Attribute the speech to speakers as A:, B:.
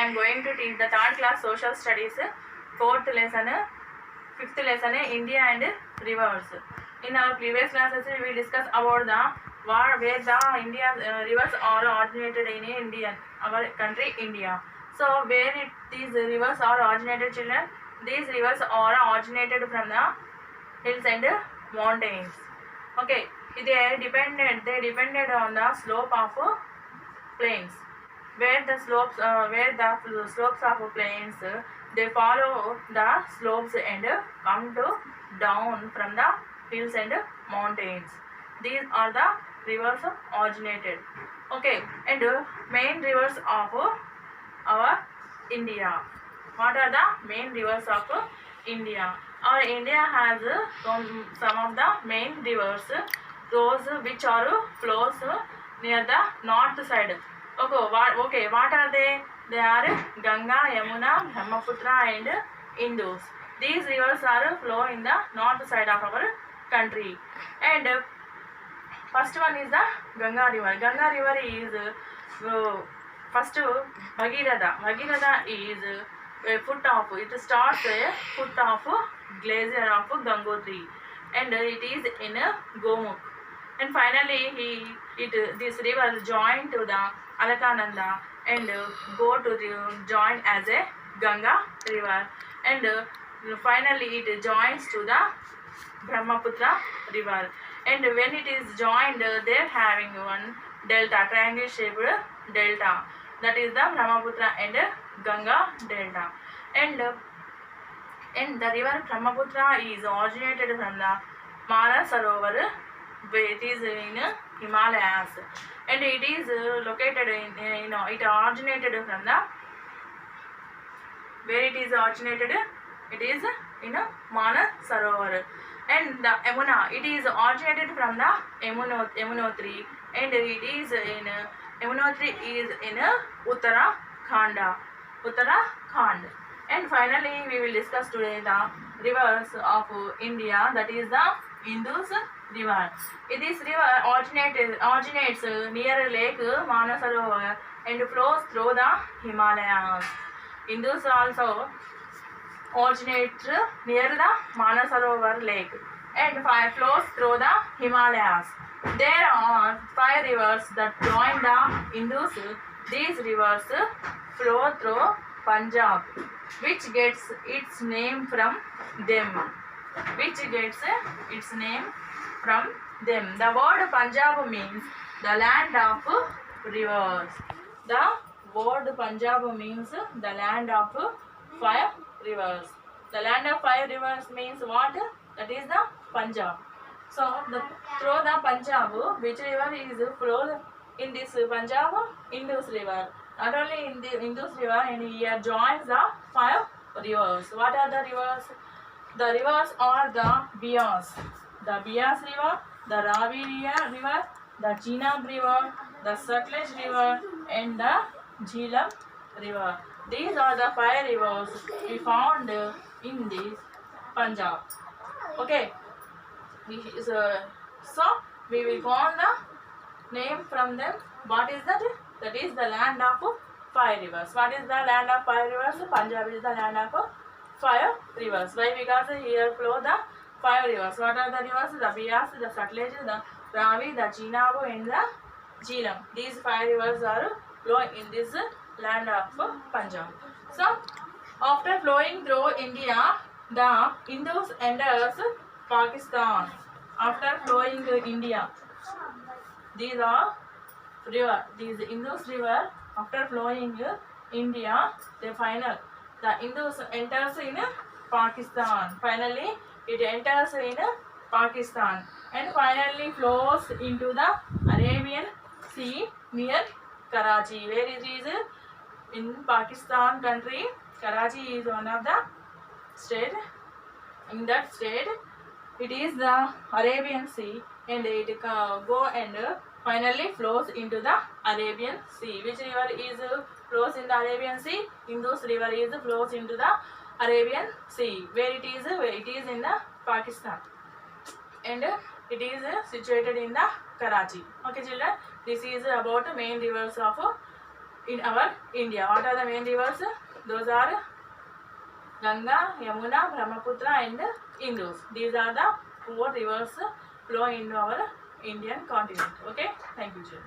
A: am going to teach the third class social studies, fourth lesson, fifth lesson, India and rivers. In our previous classes, we will discuss about the where the India rivers are originated in India, our country India. So where these rivers are originated, children? These rivers are originated from the hills and mountains. Okay, they depended on the slope of plains. Where the slopes of plains, they follow the slopes and come to down from the hills and mountains. These are the rivers originated. Okay, and main rivers of our India. What are the main rivers of India? Our India has some of the main rivers, those which are flows near the north side. Okay, what are they? They are Ganga, Yamuna, Brahmaputra and Indus. These rivers are flow in the north side of our country. And first one is the Ganga river. Ganga river is first Bhagirath. Bhagirath is a foot of, it starts a foot of glacier of Gangotri, and it is in Gomukh. And finally this river joined to the Alakananda and go to the join as a Ganga river, and finally it joins to the Brahmaputra river. And when it is joined, they are having one delta, triangle shaped delta, that is the Brahmaputra and Ganga delta. And the river Brahmaputra is originated from the Mara Sarovar. It is in Himalayas, and it is located in it originated from the, where it is originated, it is in Mana Sarovar. And the Yamuna, it is originated from the Yamunotri, and it is in Yamunotri is in Uttarakhand. And finally we will discuss today the rivers of India, that is the Indus river. This river originates near Lake Manasarovar and flows through the Himalayas. Indus also originates near the Manasarovar lake and flows through the Himalayas. There are 5 rivers that join the Indus. These rivers flow through Punjab, which gets its name from them. The word Punjab means the land of rivers. The word Punjab means the land of 5 rivers. The land of 5 rivers means what? That is the Punjab. So through the Punjab, which river is flowed in this Punjab? Indus river. Not only in the Indus river, and here joins the 5 rivers. What are the rivers? The rivers are the Beas. The Beas river, the Ravi river, the Chenab river, the Sutlej river and the Jhelum river. These are the 5 rivers we found in this Punjab. Okay. So we will call the name from them. What is that? That is the land of 5 rivers. What is the land of 5 rivers? Punjab is the land of 5 rivers. Why? Because here flow the 5 rivers. What are the rivers? The Beas, the Sutlej, the Ravi, the Chenab and the Jhelum. These 5 rivers are flowing in this land of Punjab. So after flowing through India, the Indus enters Pakistan. After flowing to India, these are river. These Indus river, after flowing India, the Indus enters in Pakistan. Finally, it enters in Pakistan and finally flows into the Arabian Sea near Karachi. Where it is? In Pakistan country. Karachi is one of the state. In that state, it is the Arabian Sea, and it go and finally flows into the Arabian Sea. Which river is flows in the Arabian Sea? Indus river is flows into the Arabian Sea. Where it is? It is in the Pakistan, and it is situated in the Karachi. Okay, children, this is about main rivers of in our India. What are the main rivers? Those are Ganga, Yamuna, Brahmaputra and Indus. These are the 4 rivers flow into our Indian continent. Okay, thank you children.